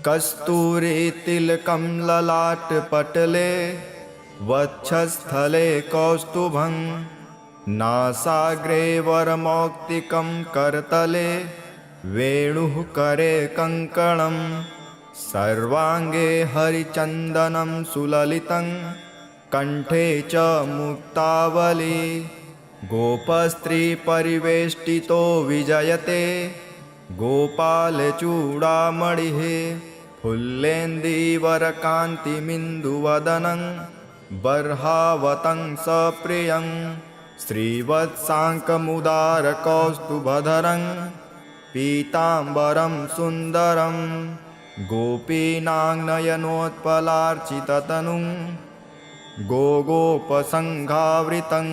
कस्तूरीतिलकं ललाटपटले वक्षस्थले कौस्तुभं नासाग्रे वरमौक्तिकं करतले वेणुः करे कङ्कणं सर्वाङ्गे हरिचन्दनं सुललितं कण्ठे च मुक्तावली गोपस्त्रीपरिवेष्टितो विजयते गोपालचूडामणिः फुल्लेन्दीवरकान्तिमिन्दुवदनं बर्हावतं सप्रियं श्रीवत्साङ्कमुदारकौस्तुभधरं पीताम्बरं सुन्दरं गोपीनाङ्नयनोत्पलार्चिततनुं गोगोपसङ्घावृतं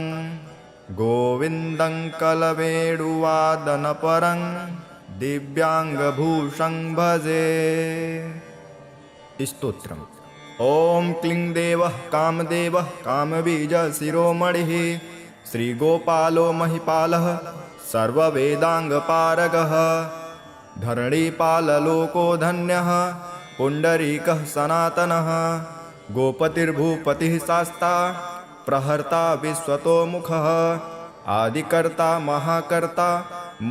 गोविन्दं कलवेणुवादनपरं दिव्यांगभूषं भजे। स्तोत्रम्। ॐ क्लीं देवः कामदेवः कामबीजशिरोमणिः श्रीगोपालो महिपालः सर्ववेदाङ्गपारगः धरणीपाललोको धन्यः पुण्डरीकः सनातनः गोपतिर्भूपतिः शास्ता प्रहर्ता विश्वतोमुखः आदिकर्ता महाकर्ता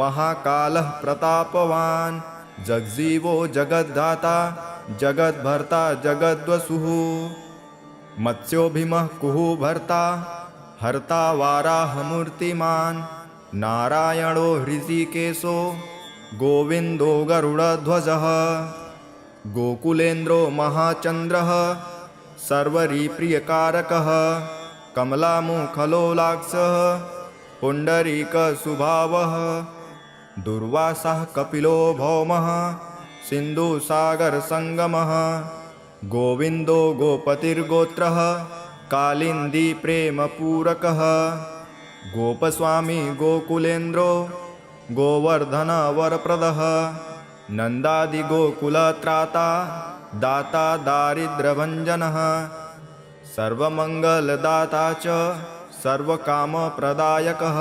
महाकालः प्रतापवान् जगजीवो जगद्धाता जगद्भर्ता जगद्वसुः मत्स्यो भीमः कुहू भर्ता हर्ता वाराहमूर्तिमान् नारायणो हृषीकेशो गोविन्दो गरुडध्वजः गोकुलेन्द्रो महाचन्द्रः सर्वरिप्रियकारकः कमलामुखलोलाक्षः पुण्डरीकस्वभावः दुर्वासः कपिलो भौमः सिन्धुसागरसङ्गमः गोविन्दो गोपतिर्गोत्रः कालिन्दीप्रेमपूरकः गोपस्वामी गोकुलेन्द्रो गोवर्धनवरप्रदः नन्दादिगोकुलत्राता दाता दारिद्र्यभञ्जनः सर्वमङ्गलदाता च सर्वकामप्रदायकः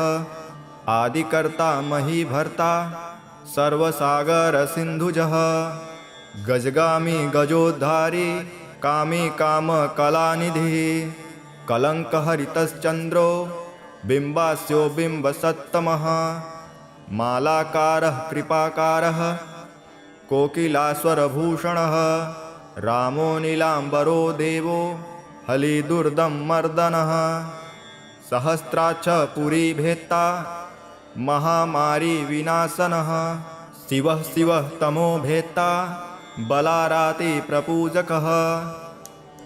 आदिकर्ता महीभर्ता सर्वसागरसिन्धुजः गजगामी गजोद्धारी कामी कामकलानिधिः कलङ्कहरितश्चन्द्रो बिम्बास्यो बिम्बसत्तमः मालाकारः कृपाकारः कोकिलास्वरभूषणः रामो नीलाम्बरो देवो हलिदुर्दं मर्दनः सहस्राक्ष पुरीभेत्ता महामारी विनाशनः शिवः शिवः तमोभेत्ता बलाराति प्रपूजकः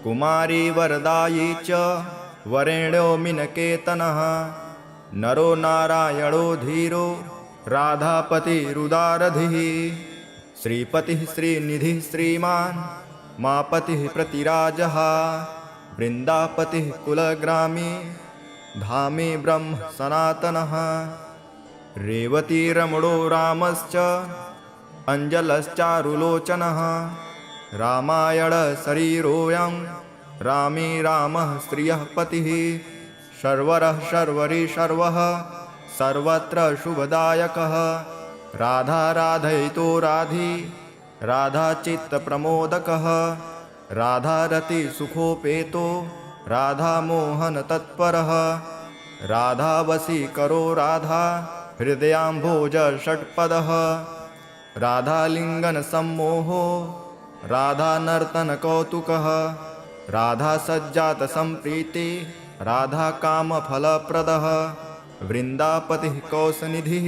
कुमारी वरदायी च वरेण्यो मिनकेतनः नरो नारायणो धीरो राधापतिरुदारधिः श्रीपतिः श्रीनिधिः श्रीमान् मापतिः प्रतिराजः वृन्दापतिः कुलग्रामी धामी ब्रह्म सनातनः रेवतीरमणो रामश्च अञ्जलश्चारुलोचनः रामायणशरीरोऽयं रामी रामः श्रियः पतिः शर्वरः शर्वरी शर्वः सर्वत्र शुभदायकः राधा राधयितो राधी राधाचित्तप्रमोदकः राधारतिसुखोपेतो राधामोहनतत्परः राधावशीकरो राधा हृदयाम्भोज षट्पदः राधालिङ्गनसम्मोहो राधानर्तनकौतुकः राधासज्जातसम्प्रीति राधाकामफलप्रदः वृन्दापतिः कौसनिधिः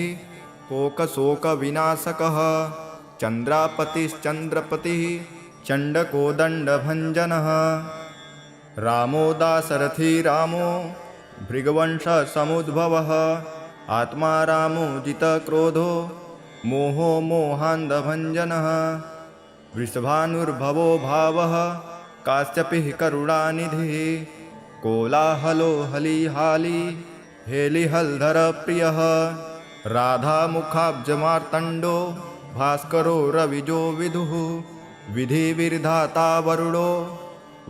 कोकशोकविनाशकः चन्द्रापतिश्चन्द्रपतिः चण्डकोदण्डभञ्जनः रामो दाशरथी रामो भृगवंशसमुद्भवः आत्मा रामो जितक्रोधो मोहो मोहान्धभञ्जनः वृषभानुर्भवो भावः काश्यपिः करुणानिधिः कोलाहलो हलिहाली हेलिहल्धरप्रियः राधामुखाब्जमार्तण्डो भास्करो रविजो विदुः विधिविर्धाता वरुणो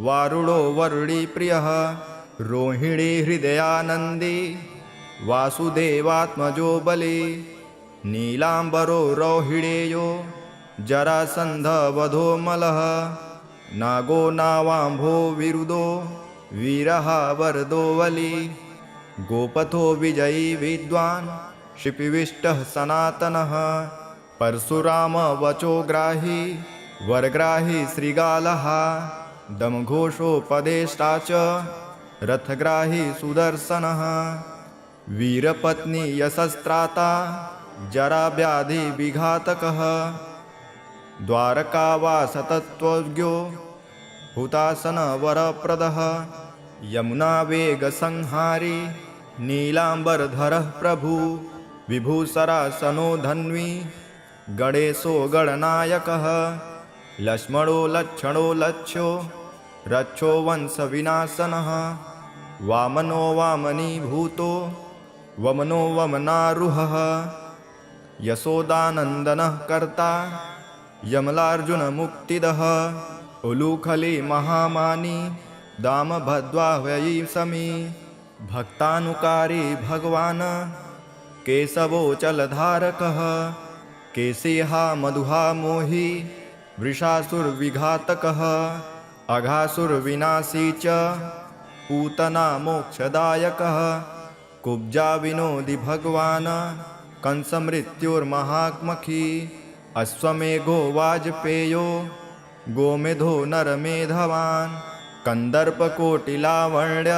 वारुणो वरुणीप्रियः रोहिणी हृदयानन्दी वासुदेवात्मजो बली नीलाम्बरो रोहिणेयो जरासन्धवधो मलः नागो नावाम्भो विरुदो वीरः वरदो वली गोपथो विजयी विद्वान् शिपिविष्टः सनातनः परशुराम वचोग्राही वरग्राही श्रीगालः दमघोषोपदेष्टा च रथग्राही सुदर्शनः वीरपत्नी यशस्त्राता जराव्याधिविघातकः द्वारकावासतत्त्वज्ञो हुतासनवरप्रदः यमुनावेगसंहारी नीलाम्बरधरः प्रभु विभूषरासनो धन्वी गणेशो गणनायकः लक्ष्मणो लक्षणो लक्ष्यो रक्षो वंशविनाशनः वामनो वामनीभूतो वमनो वमनारुहः यशोदानन्दनः कर्ता यमलार्जुनमुक्तिदः उलूखली महामानी दामभद्वाह्वयी समी भक्तानुकारी भगवान् केशवोचलधारकः केशिहा मधुहा मोही वृषासुरविघातकः अघासुरविनाशी च पूतना मोक्षदायकः कुब्जा विनोदी भगवान् कंसमृत्युर्महात्मखी अश्वमेघो वाजपेयो गोमेधो नरमेधवान् कंदर्पकोटिलावण्य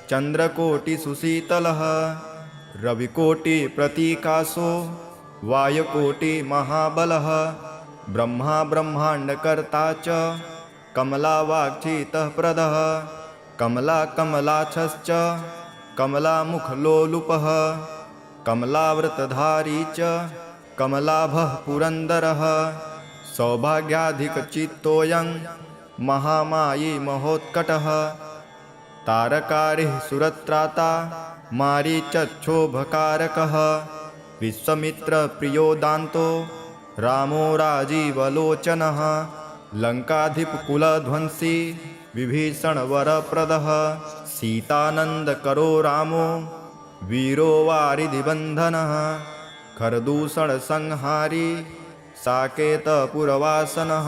चन्द्रकोटिसुशीतलः रविकोटिप्रतीकाशो वायुकोटिमहाबलः ब्रह्मा ब्रह्माण्डकर्ता च कमलावाक्चितः प्रदः कमलाकमलाक्षश्च कमलामुखलोलुपः कमलाव्रतधारी च कमलाभः पुरन्दरः सौभाग्याधिकचित्तोऽयं महामायी महोत्कटः तारकारिः सुरत्राता मारीचक्षोभकारकः विश्वामित्रप्रियो दान्तो रामो राजीवलोचनः लङ्काधिपकुलध्वंसी विभीषणवरप्रदः सीतानन्दकरो रामो वीरो वारिधिबन्धनः खरदूषणसंहारी साकेतपुरवासनः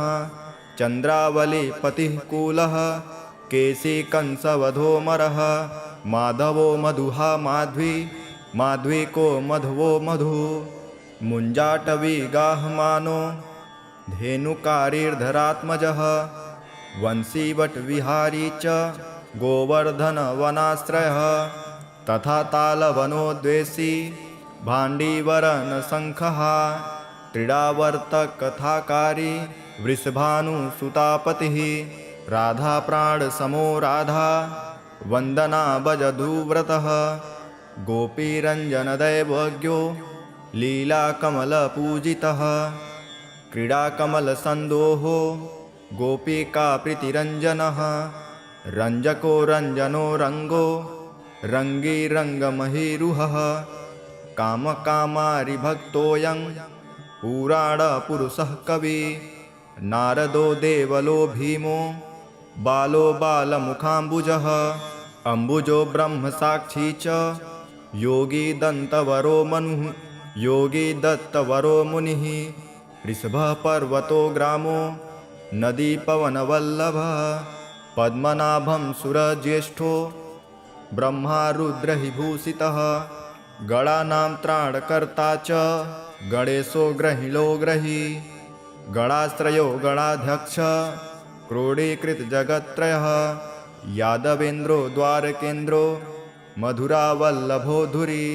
चन्द्रावलीपतिः कूलः केशिकंसवधोमरः माधवो मधुहा माध्वी माध्वीको मधवो मधु मुञ्जाटवीगाहमानो धेनुकारीर्धरात्मजः वंशीवटविहारी च गोवर्धनवनाश्रयः तथा तालवनोद्वेषी भाण्डीवरनशङ्खः क्रीडावर्तकथाकारी वृषभानुसुतापतिः राधाप्राणसमो राधा वन्दना भजधूव्रतः गोपीरञ्जनदैवज्ञो लीलाकमलपूजितः क्रीडाकमलसन्दोहो गोपिकाप्रीतिरञ्जनः रञ्जको रञ्जनो रङ्गो रङ्गीरङ्गमहीरुहः कामकामारिभक्तोऽयं पुराणपुरुषः कवि नारदो देवलो भीमो बालो बालमुखाम्बुजः अम्बुजो ब्रह्मसाक्षी च योगी दन्तवरो मनुः योगी दत्तवरो मुनिः ऋषभः पर्वतो ग्रामो नदीपवनवल्लभः पद्मनाभं सुरज्येष्ठो ब्रह्मा रुद्रहिभूषितः गणानां त्राणकर्ता च गणेशो ग्रहिलो ग्रही गणाश्रयो गणाध्यक्ष क्रोडीकृतजगत्त्रयः यादवेन्द्रो द्वारकेन्द्रो मधुरावल्लभो धुरी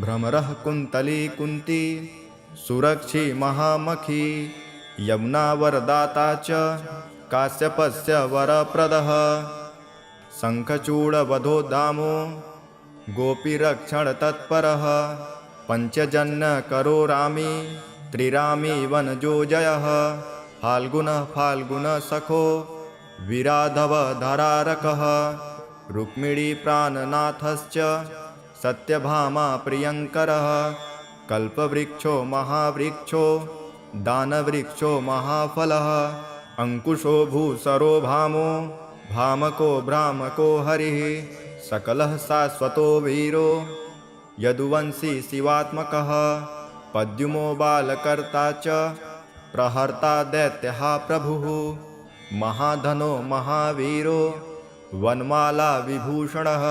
भ्रमरः कुन्तली कुन्ती सुरक्षी महामखी यमुना वरदाता च काश्यपस्य वरप्रदः शङ्खचूडवधो दामो गोपीरक्षणतत्परः पञ्चजन्यकरो रामी त्रिरामी वनजो जयः फाल्गुनः फाल्गुनसखो विराधवधरारकः रुक्मिणीप्राणनाथश्च सत्यभामा प्रियङ्करः कल्पवृक्षो महावृक्षो दानवृक्षो महाफलः अंकुशो भूसरो भामो भामको भ्रामको हरिः सकलः शाश्वतो वीरो यदुवंशी शिवात्मकः पद्युमो बालकर्ता च प्रहर्ता दैत्यः प्रभुः महाधनो महावीरो वनमाला विभूषणः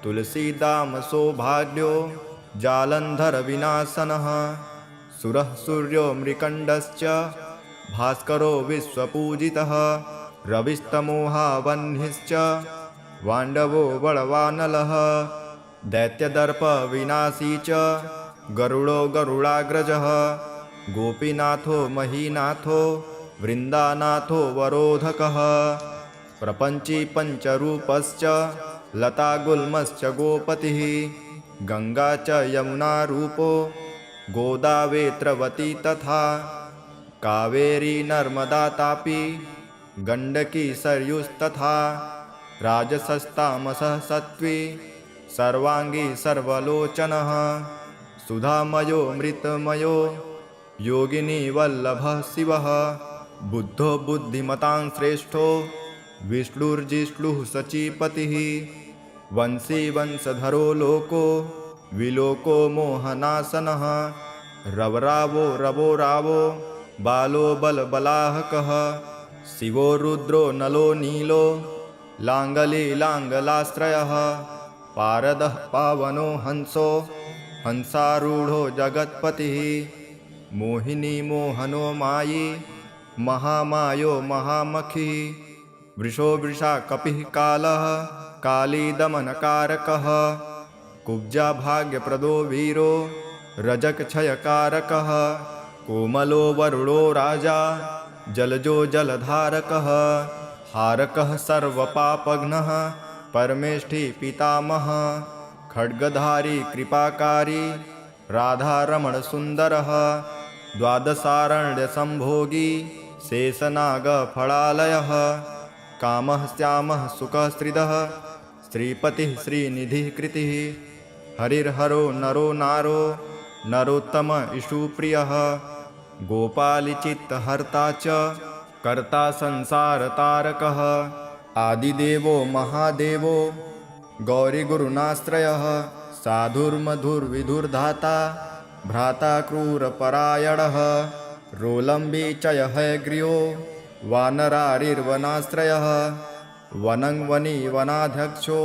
तुलसीदाम सौभाग्यो जालंधर विनाशनः सुरः सूर्यो मृकण्डश्च भास्करो विश्वपूजितः रविस्तमोहावह्निश्च वाण्डवो बलवानलः दैत्यदर्प विनाशी च गरुडो गरुडाग्रजः गोपीनाथो महीनाथो वृन्दानाथो वरोधकः प्रपञ्ची पञ्चरूपश्च लतागुल्मश्च गोपतिः गंगा च यमुना रूपो गोदावेत्रवती तथा कावेरी नर्मदा तापी गंडकी सरयुस्तथा राजसस्तामसः सत्वी सर्वांगी सर्वलोचनः सुधामयो मृतमयो योगिनी वल्लभः शिवः बुद्धो बुद्धिमतां श्रेष्ठो विष्णुर्जिष्णुः सचीपतिः वंशी वंशधरो लोको विलोको मोहनासनः रवरावो रवो रावो बालो बलबलाहकः शिवो रुद्रो नलो नीलो लांगली लांगलाश्रयः पारदः पावनो हंसो हंसारूढ़ो जगत्पतिः मोहिनी मोहनो मायी महामायो महामखी वृषो वृषा कपिः कालः काली दमनकारकः कुब्जा भाग्यप्रदो वीरो रजक क्षयकारकः कोमलो वरुणो राजा जलजो जलधारकः हारकः सर्वपापघ्नः परमेष्ठी पितामहः खड्गधारी कृपाकारी राधारमण सुंदरः द्वादशारण्य संभोगी शेषनागफलालयः कामः श्यामः सुखः श्रिदः श्रीपतिः श्रीनिधिः कृतिः हरिर्हरो नरो नारो नरोत्तम इषुप्रियः गोपालचित्तहर्ता च कर्ता संसारतारकः आदिदेवो महादेवो गौरीगुरुनाश्रयः साधुर्मधुर्विधुर्धाता भ्राता क्रूरपरायणः रोलम्बी चय हयग्रीयो वानरारिर्वनाश्रयः वनं वनी वनाध्यक्षो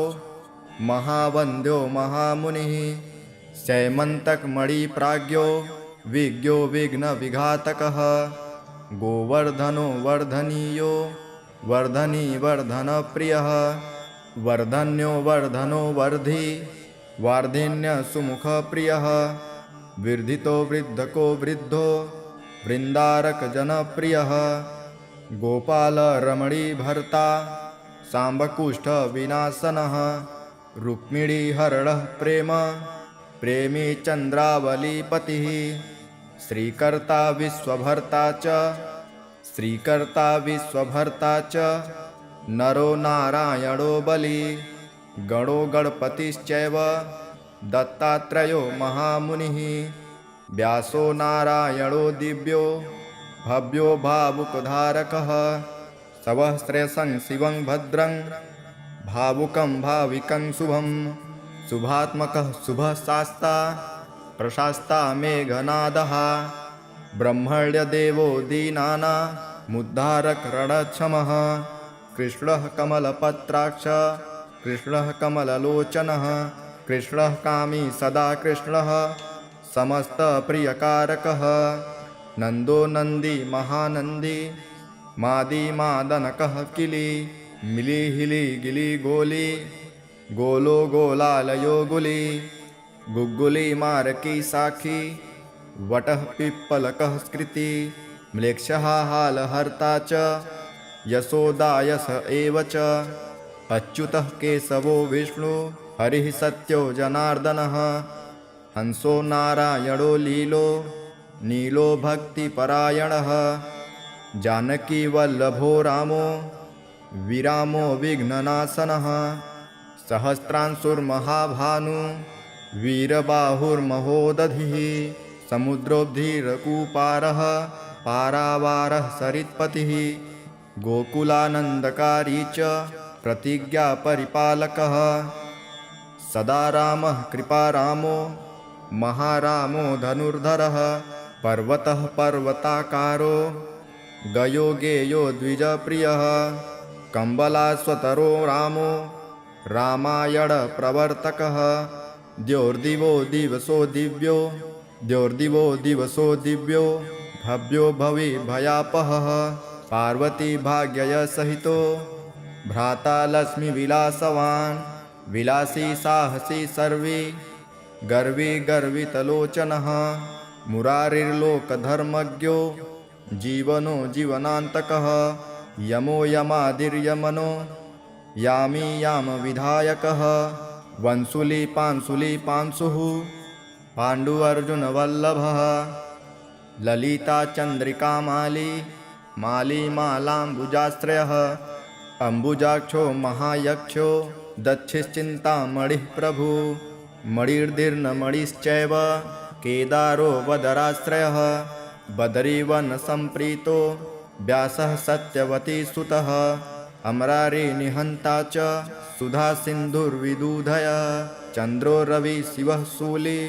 महावन्द्यो महामुनिः शैमन्तकमणिप्राज्ञो विज्ञो विघ्नविघातकः गोवर्धनो वर्धनीयो वर्धनी वर्धनप्रियः वर्धन्यो वर्धनो वर्धी वार्धिन्यसुमुखप्रियः वर्धितो वृद्धको वृद्धो वृन्दारकजनप्रियः गोपालरमणी भर्ता सांबकुष्ठविनाशनः रुक्मिणीहरणः प्रेम प्रेमी चन्द्रावलीपतिः श्रीकर्ता विश्वभर्ता च नरो नारायणो बली गणो गणपतिश्चैव दत्तात्रेयो महामुनिः व्यासो नारायणो दिव्यो भव्यो भावुकधारकः सहस्रशं शिवं भद्रं भावुकं भाविकं शुभं शुभात्मकः शुभशास्ता प्रशास्ता मेघनादः ब्रह्मण्यदेवो दीनानामुद्धारक रणक्षमः कृष्णः कमलपत्राक्ष कृष्णः कमललोचनः कृष्णः कामी सदा कृष्णः समस्तप्रियकारकः नन्दो नन्दी महानन्दी मादी मादनकः किली मिली हिली गिली गोली गोलो गोलालयो गुली गुग्गुली मारकी साखी वटः पिप्पलकः स्कृति म्लेच्छः हालहर्ता च यशोदायस एव च अच्युतः केशवो विष्णु हरिः सत्यो जनार्दनः हंसो नारायणो लीलो नीलो भक्तिपरायणः जानकी वल्लभो रामो विरामो विघ्ननाशनः सहस्रांशुर्महाभानु वीरबाहुर्महोदधिः समुद्रोब्धिरकूपारः पारावारः सरित्पतिः गोकुलानन्दकारी च प्रतिज्ञापरिपालकः सदा रामः कृपारामो महारामो धनुर्धरः पर्वतः पर्वताकारो गयो गेयो द्विजप्रियः कम्बलाश्वतरो रामो रामायणप्रवर्तकः द्योर्दिवो दिवसो दिव्यो द्योर्दिवो दिवसो दिव्यो भव्यो भवि भयापहः पार्वती भाग्ययसहितो भ्राता लक्ष्मी विलासवान् विलासी साहसी सर्वे गर्वी गर्वितलोचनः मुरारिर्लोकधर्मज्ञो जीवनो जीवनान्तकः यमो यमादिर्यमनो यामी याम विधायकः वंशुली पांशुः पाण्डुर्जुनवल्लभः ललिता चन्द्रिका माली माली मालाम्बुजाश्रयः अम्बुजाक्षो महायक्षो दक्षिश्चिन्तामणिः प्रभु मणिर्दीर्णमणिश्चैव केदारो वदराश्रयः बदरीवनसम्प्रीतो व्यासः सत्यवतीसुतः अमरारी निहन्ता च सुधा सिन्धुर्विदुधय चन्द्रो रवि शिवः शूली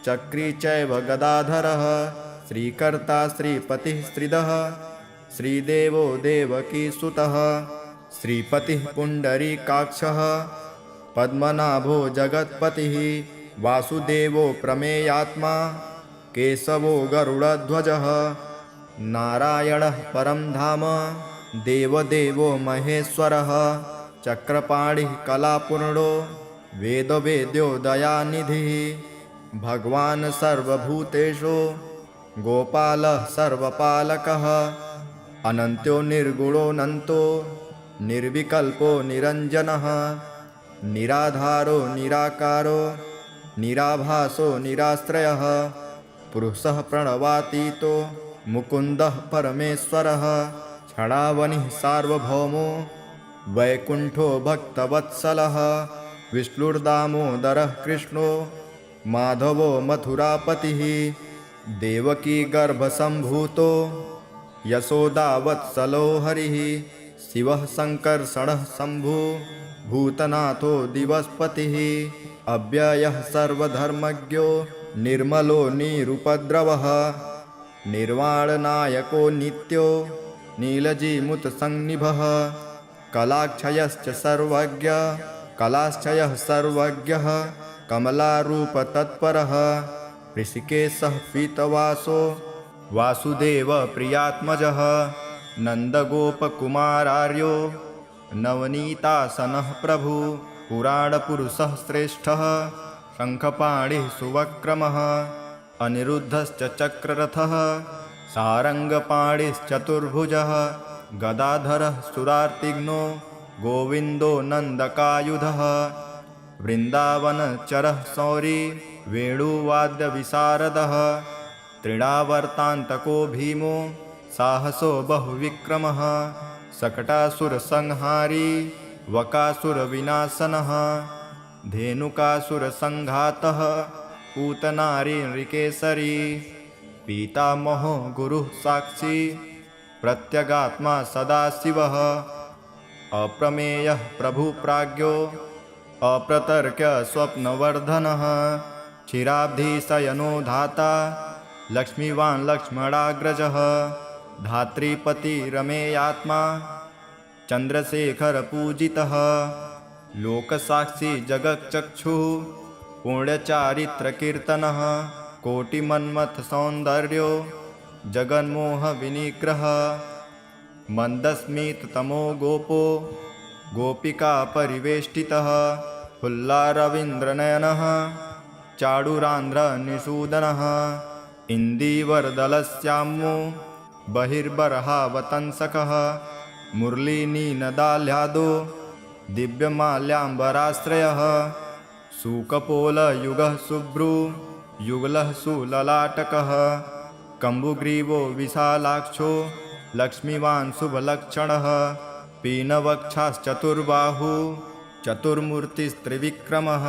चक्री चैव गदाधरः श्रीकर्ता श्रीपतिः श्रीदः श्रीदेवो देवकीसुतः श्रीपतिः पुण्डरीकाक्षः पद्मनाभो जगत्पतिः वासुदेवो प्रमेयात्मा केशवो गरुडध्वजः नारायणः परं धाम देवदेवो महेश्वरः चक्रपाणिः कलापूर्णो वेदवेद्यो दयानिधिः भगवान् सर्वभूतेषु गोपालः सर्वपालकः अनन्तो निर्गुणोऽनन्तो निर्विकल्पो निरञ्जनः निराधारो निराकारो निराभासो निराश्रयः पुरुषः प्रणवातीतो मुकुन्दः परमेश्वरः क्षणावनिः सार्वभौमो वैकुण्ठो भक्तवत्सलः विष्णुर्दामोदरः कृष्णो माधवो मथुरापतिः देवकी गर्भसम्भूतो यशोदावत्सलो हरिः शिवः संकर्षणः शम्भु भूतनाथो दिवस्पतिः अव्ययः सर्वधर्मज्ञो निर्मलो निरुपद्रवः निर्वाणनायको नित्यो नीलजीमुतसन्निभः कलाक्षयश्च सर्वज्ञः कमलारूपतत्परः ऋषिकेशः पीतवासो वासुदेवप्रियात्मजः नन्दगोपकुमारार्यो नवनीतासनः प्रभु पुराणपुरुषः श्रेष्ठः शङ्खपाणिः सुवक्रमः अनिरुद्धश्च चक्ररथः सारङ्गपाणिश्चतुर्भुजः गदाधरः सुरार्तिघ्नो गोविन्दो नन्दकायुधः वृन्दावनचरः शौरी वेणुवाद्यविशारदः तृणावर्तान्तको भीमो साहसो बहुविक्रमः शकटासुरसंहारी वकासुरविनाशनः धेनुकासुरसङ्घातः पूतनारी पीतामहो गुरुः साक्षी प्रत्यगात्मा सदाशिवः अप्रमेयः प्रभुप्राज्ञो अप्रतर्क्य स्वप्नवर्धनः क्षीराब्धिशयनो धाता लक्ष्मीवान् लक्ष्मणाग्रजः धात्रीपतिरमेयात्मा चन्द्रशेखरपूजितः लोकसाक्षी जगच्चक्षुः पुण्यचारित्रकीर्तनः कोटिमन्मथसौन्दर्यो जगन्मोहविनिग्रहः मन्दस्मिततमो गोपो गोपिकापरिवेष्टितः हुल्लारवीन्द्रनयनः चाडुरान्ध्रनिषूदनः इन्दीवरदलश्यामो बहिर्बर्हावतंसकः मुरलीनीनदाल्हादो दिव्यमाल्याम्बराश्रयः शुकपोलयुगः शुभ्रू युगलः सुललाटकः कम्बुग्रीवो विशालाक्षो लक्ष्मीवान् शुभलक्षणः पीनवक्षाश्चतुर्बाहु चतुर्मूर्तिस्त्रिविक्रमः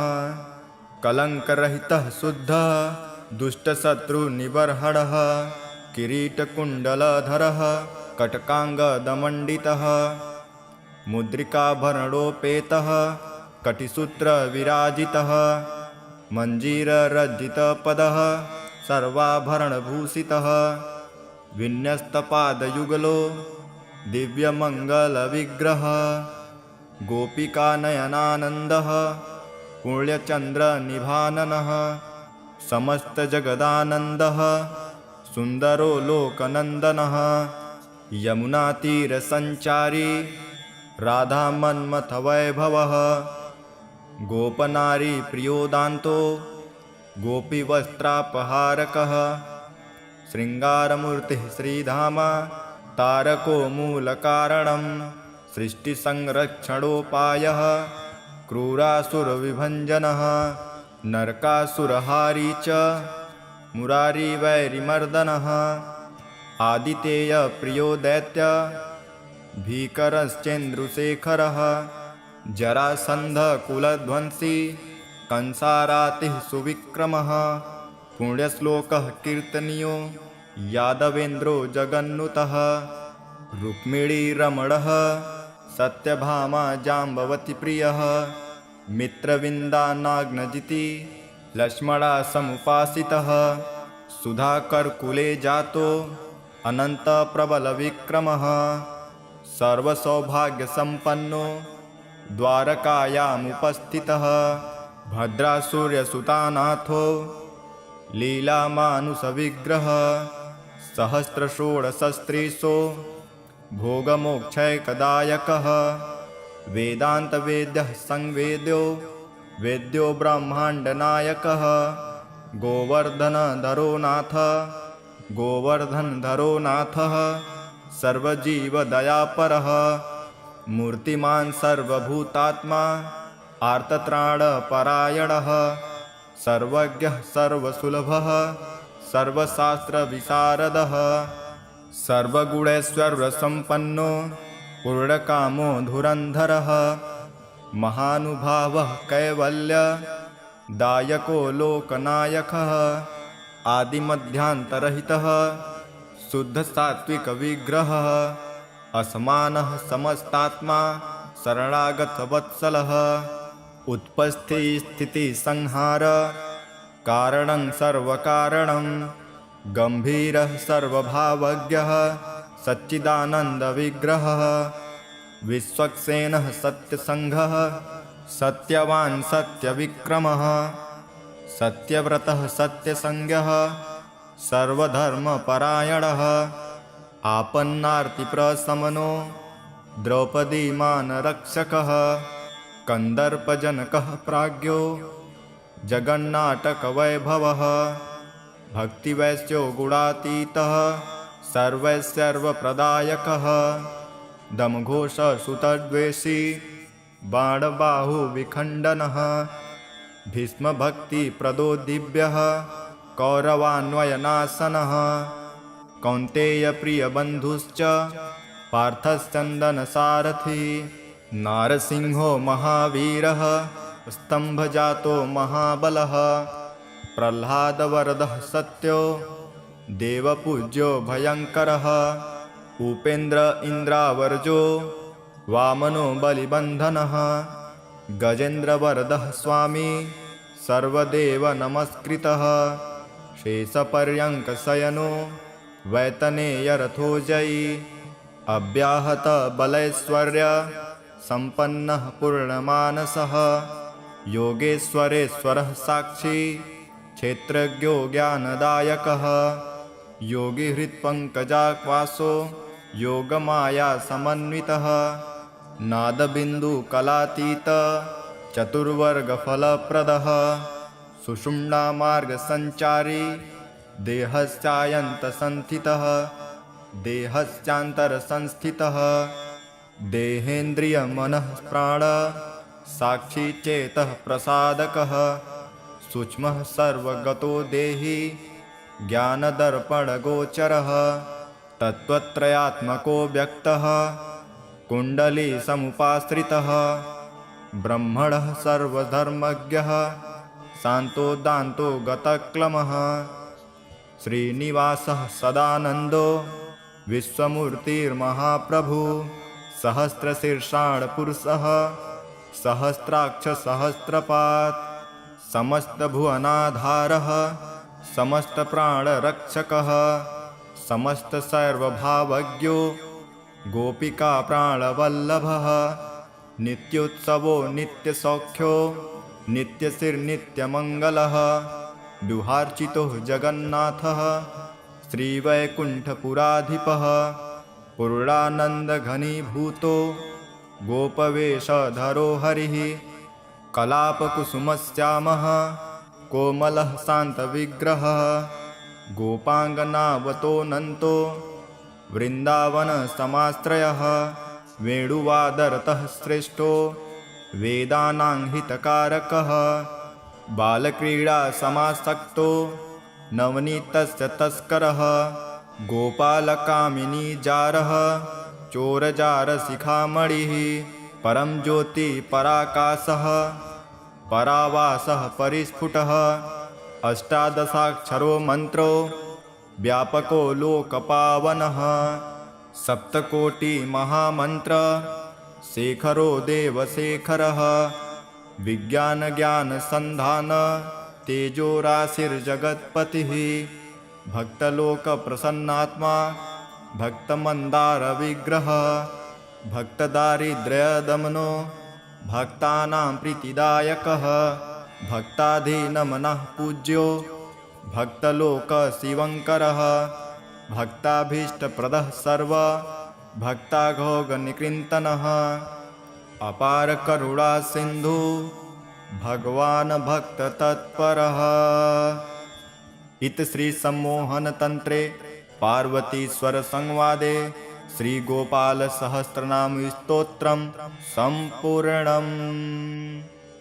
कलङ्करहितः शुद्धः दुष्टशत्रुनिबर्हणः किरीटकुण्डलधरः कटकाङ्गदमण्डितः मुद्रिकाभरणोपेतः कटिसूत्रविराजितः मञ्जीररज्जितपदः सर्वाभरणभूषितः विन्यस्तपादयुगलो दिव्यमङ्गलविग्रहः गोपिकानयनानन्दः पुण्यचन्द्रनिभाननः समस्तजगदानन्दः सुन्दरो लोकनन्दनः यमुनातीरसञ्चारी राधामन्मथवैभवः गोपनारीप्रियोदान्तो गोपीवस्त्रापहारकः शृङ्गारमूर्तिः श्रीधाम तारको मूलकारणं सृष्टिसंरक्षणोपायः क्रूरासुरविभञ्जनः नरकासुरहारी च मुरारिवैरिमर्दनः आदितेयप्रियो दैत्य भीकरश्चेन्द्रशेखरः जरासन्धकुलध्वंसी कंसारातिः सुविक्रमः पुण्यश्लोकः कीर्तनीयो यादवेन्द्रो जगन्नुतः रुक्मिणीरमणः सत्यभामा जाम्बवती प्रियः मित्रविन्दानाग्नजिति लक्ष्मणासमुपासितः सुधाकरकुले जातो अनन्तप्रबलविक्रमः सर्वसौभाग्यसम्पन्नो द्वारकायामुपस्थितः भद्रासूर्यसुतानाथो लीलामानुषविग्रहः सहस्रषोडशस्त्रीशो भोगमोक्षैकदायकः वेदान्तवेद्यः संवेद्यो वेद्यो ब्रह्माण्डनायकः गोवर्धनधरो नाथ गोवर्धनधरो नाथः सर्वजीवदयापरः मूर्तिमान् सर्वभूतात्मा आर्तत्राणपरायणः सर्वज्ञः सर्वसुलभः सर्वशास्त्रविशारदः सर्वगुणैश्वर्यसम्पन्नो पूर्णकामो धुरन्धरः महानुभावः कैवल्यदायको लोकनायकः आदिमध्यान्तरहितः शुद्धसात्विकविग्रहः असमानः समस्तात्मा शरणागतवत्सलः उत्पत्तिस्थितिसंहार कारणं सर्वकारणं गम्भीरः सर्वभावज्ञः सच्चिदानन्दविग्रहः विश्वक्सेनः सत्यसङ्घः सत्यवान् सत्यविक्रमः सत्यव्रतः सत्यसंज्ञः सर्वधर्मपरायणः आपन्नार्तिप्रशमनो द्रौपदीमानरक्षकः कन्दर्पजनकः प्राज्ञो जगन्नाटकवैभवः भक्तिवैश्यो गुणातीतः सर्वैस्सर्वप्रदायकः दमघोषसुतद्वेषी बाणबाहुविखण्डनः भीष्मभक्तिप्रदो दिव्यः कौरवान्वयनाशनः कौन्तेयप्रियबन्धुश्च पार्थश्चन्दनसारथी नारसिंहो महावीरः स्तम्भजातो महाबलः प्रह्लादवरदः सत्यो देवपूज्यो भयङ्करः उपेन्द्र इन्द्रावर्जो वामनो बलिबन्धनः गजेन्द्रवरदः स्वामी सर्वदेवनमस्कृतः शेषपर्यङ्कशयनो वैतनेयरथोजयी अव्याहतबलैश्वर्य सम्पन्नः पूर्णमानसः योगेश्वरेश्वरः साक्षी क्षेत्रज्ञो ज्ञानदायकः योगिहृत्पङ्कजाक्वासो योगमायासमन्वितः नादबिन्दुकलातीत चतुर्वर्गफलप्रदः सुषुम्नामार्गसञ्चारी देहस्यायन्तसंस्थितः देहस्यान्तरसंस्थितः देहेन्द्रियमनः प्राण साक्षी चेतः प्रसादकः सूक्ष्मः सर्वगतो देही ज्ञानदर्पणगोचरः तत्त्वत्रयात्मको व्यक्तः कुण्डलीसमुपाश्रितः ब्रह्मणः सर्वधर्मज्ञः शान्तो दान्तो गतक्लमः श्रीनिवासः सदानन्दो विश्वमूर्तिर्महाप्रभु सहस्रशीर्षाणपुरुषः सहस्राक्षसहस्रपात् समस्तभुवनाधारः समस्तप्राणरक्षकः समस्तसर्वभावज्ञो गोपिकाप्राणवल्लभः नित्योत्सवो नित्यसौख्यो नित्यसिर्नित्यमङ्गलः दुहार्चितो जगन्नाथः श्रीवैकुण्ठपुराधिपः पूर्णानन्दघनीभूतो गोपवेशधरो हरिः कलापकुसुमश्यामः कोमलः शान्तविग्रहः गोपाङ्गनावतोऽनन्तो वृन्दावनसमाश्रयः वेणुवादरतः श्रेष्ठो वेदानां हितकारकः बालक्रीडासमासक्तो नवनीतस्य तस्करः गोपालकामिनीजारः चोरजारशिखामणिः परं ज्योतिपराकाशः परावासः परिस्फुटः अष्टादशाक्षरो मन्त्रो व्यापको लोकपावनः सप्तकोटिमहामन्त्र शेखरो देवशेखरः विज्ञानज्ञानसन्धान तेजोराशिर्जगत्पतिः भक्तलोकप्रसन्नात्मा भक्तमन्दारविग्रहः भक्तदारिद्र्यदमनो भक्तानां प्रीतिदायकः भक्ताधीनमनः पूज्यो भक्तलोकशिवङ्करः भक्ताभीष्टप्रदः सर्व भक्ताघोगनिकृन्तनः अपारकरुणासिन्धु भगवान् भक्ततत्परः। इति श्रीसम्मोहनतन्त्रे पार्वतीश्वरसंवादे श्रीगोपालसहस्रनामस्तोत्रं सम्पूर्णम्।